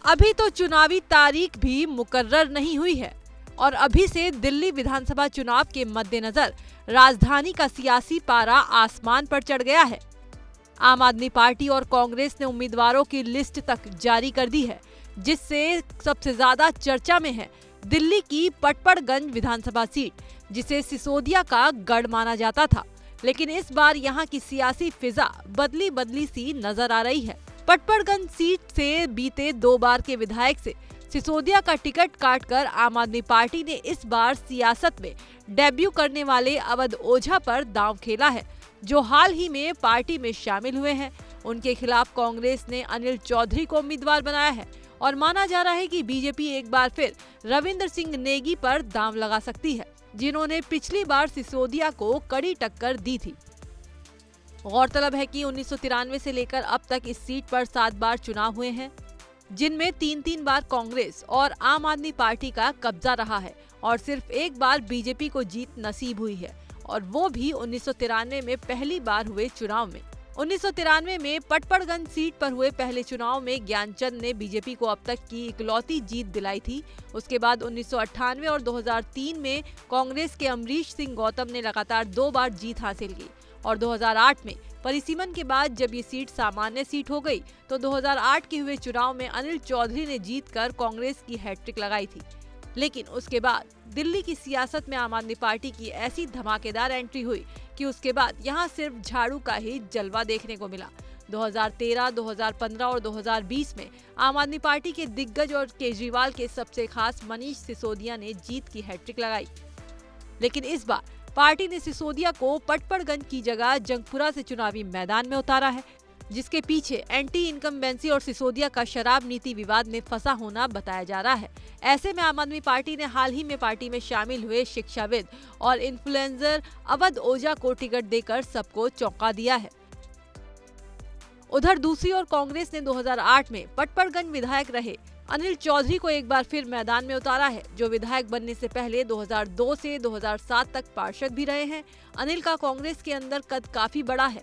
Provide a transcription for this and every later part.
अभी तो चुनावी तारीख भी मुकर्रर नहीं हुई है और अभी से दिल्ली विधानसभा चुनाव के मद्देनजर राजधानी का सियासी पारा आसमान पर चढ़ गया है। आम आदमी पार्टी और कांग्रेस ने उम्मीदवारों की लिस्ट तक जारी कर दी है, जिससे सबसे ज्यादा चर्चा में है दिल्ली की पटपड़गंज विधानसभा सीट, जिसे सिसोदिया का गढ़ माना जाता था। लेकिन इस बार यहाँ की सियासी फिजा बदली बदली सी नजर आ रही है। पटपड़गंज सीट से बीते 2 बार के विधायक से सिसोदिया का टिकट काटकर आम आदमी पार्टी ने इस बार सियासत में डेब्यू करने वाले अवध ओझा पर दांव खेला है, जो हाल ही में पार्टी में शामिल हुए हैं। उनके खिलाफ कांग्रेस ने अनिल चौधरी को उम्मीदवार बनाया है और माना जा रहा है कि बीजेपी एक बार फिर रविंद्र सिंह नेगी पर दांव लगा सकती है, जिन्होंने पिछली बार सिसोदिया को कड़ी टक्कर दी थी। गौरतलब है कि 1993 से लेकर अब तक इस सीट पर 7 बार चुनाव हुए हैं, जिनमें 3-3 बार कांग्रेस और आम आदमी पार्टी का कब्जा रहा है और सिर्फ एक बार बीजेपी को जीत नसीब हुई है, और वो भी 1993 में पहली बार हुए चुनाव में। 1993 में पटपड़गंज सीट पर हुए पहले चुनाव में ज्ञानचंद ने बीजेपी को अब तक की इकलौती जीत दिलाई थी। उसके बाद 1998 और 2003 में कांग्रेस के अमरीश सिंह गौतम ने लगातार 2 बार जीत हासिल की और 2008 में परिसीमन के बाद जब ये सीट सामान्य सीट हो गई तो 2008 के हुए चुनाव में अनिल चौधरी ने जीतकर कांग्रेस की हैट्रिक लगाई थी। लेकिन उसके बाद दिल्ली की सियासत में आम आदमी पार्टी की ऐसी धमाकेदार एंट्री हुई कि उसके बाद यहाँ सिर्फ झाड़ू का ही जलवा देखने को मिला। 2013, 2015 और 2020 में आम आदमी पार्टी के दिग्गज और केजरीवाल के सबसे खास मनीष सिसोदिया ने जीत की हैट्रिक लगाई। लेकिन इस बार पार्टी ने सिसोदिया को पटपड़गंज की जगह जंगपुरा से चुनावी मैदान में उतारा है, जिसके पीछे एंटी इनकम्बेंसी और सिसोदिया का शराब नीति विवाद में फंसा होना बताया जा रहा है। ऐसे में आम आदमी पार्टी ने हाल ही में पार्टी में शामिल हुए शिक्षाविद और इन्फ्लुएंसर अवध ओझा को टिकट देकर सबको चौंका दिया है। उधर दूसरी ओर कांग्रेस ने 2008 में पटपड़गंज विधायक रहे अनिल चौधरी को एक बार फिर मैदान में उतारा है, जो विधायक बनने से पहले 2002 से 2007 तक पार्षद भी रहे हैं। अनिल का कांग्रेस के अंदर कद काफी बड़ा है,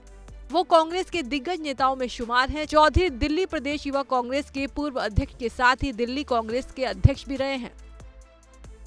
वो कांग्रेस के दिग्गज नेताओं में शुमार हैं। चौधरी दिल्ली प्रदेश युवा कांग्रेस के पूर्व अध्यक्ष के साथ ही दिल्ली कांग्रेस के अध्यक्ष भी रहे हैं।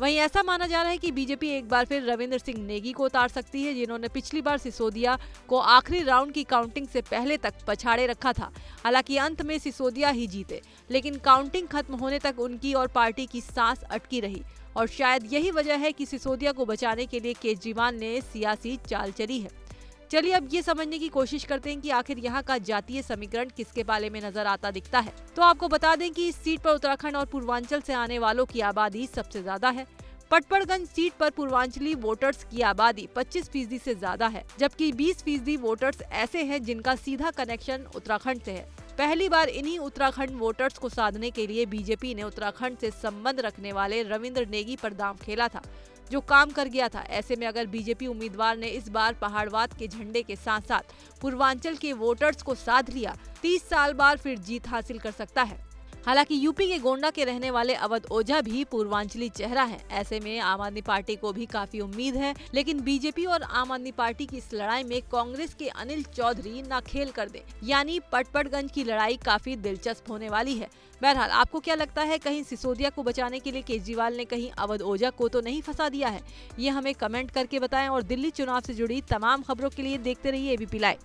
वहीं ऐसा माना जा रहा है कि बीजेपी एक बार फिर रविंद्र सिंह नेगी को उतार सकती है, जिन्होंने पिछली बार सिसोदिया को आखिरी राउंड की काउंटिंग से पहले तक पछाड़े रखा था। हालांकि अंत में सिसोदिया ही जीते, लेकिन काउंटिंग खत्म होने तक उनकी और पार्टी की सांस अटकी रही और शायद यही वजह है कि सिसोदिया को बचाने के लिए केजरीवाल ने सियासी चाल चली है। चलिए अब ये समझने की कोशिश करते हैं कि आखिर यहाँ का जातीय समीकरण किसके पाले में नजर आता दिखता है। तो आपको बता दें कि इस सीट पर उत्तराखंड और पूर्वांचल से आने वालों की आबादी सबसे ज्यादा है। पटपड़गंज सीट पर पूर्वांचली वोटर्स की आबादी 25% से ज्यादा है, जबकि 20% वोटर्स ऐसे हैं जिनका सीधा कनेक्शन उत्तराखंड से है। पहली बार इन्हीं उत्तराखंड वोटर्स को साधने के लिए बीजेपी ने उत्तराखंड से संबंध रखने वाले रविंद्र नेगी पर दांव खेला था, जो काम कर गया था। ऐसे में अगर बीजेपी उम्मीदवार ने इस बार पहाड़वाद के झंडे के साथ साथ पूर्वांचल के वोटर्स को साध लिया, 30 साल बाद फिर जीत हासिल कर सकता है। हालांकि यूपी के गोंडा के रहने वाले अवध ओझा भी पूर्वांचली चेहरा है। ऐसे में आम आदमी पार्टी को भी काफी उम्मीद है, लेकिन बीजेपी और आम आदमी पार्टी की इस लड़ाई में कांग्रेस के अनिल चौधरी ना खेल कर दे, यानी पटपड़गंज की लड़ाई काफी दिलचस्प होने वाली है। बहरहाल आपको क्या लगता है, कहीं सिसोदिया को बचाने के लिए केजरीवाल ने कहीं अवध ओझा को तो नहीं फंसा दिया है? ये हमें कमेंट करके बताएं और दिल्ली चुनाव से जुड़ी तमाम खबरों के लिए देखते रहिए एबीपी लाइव।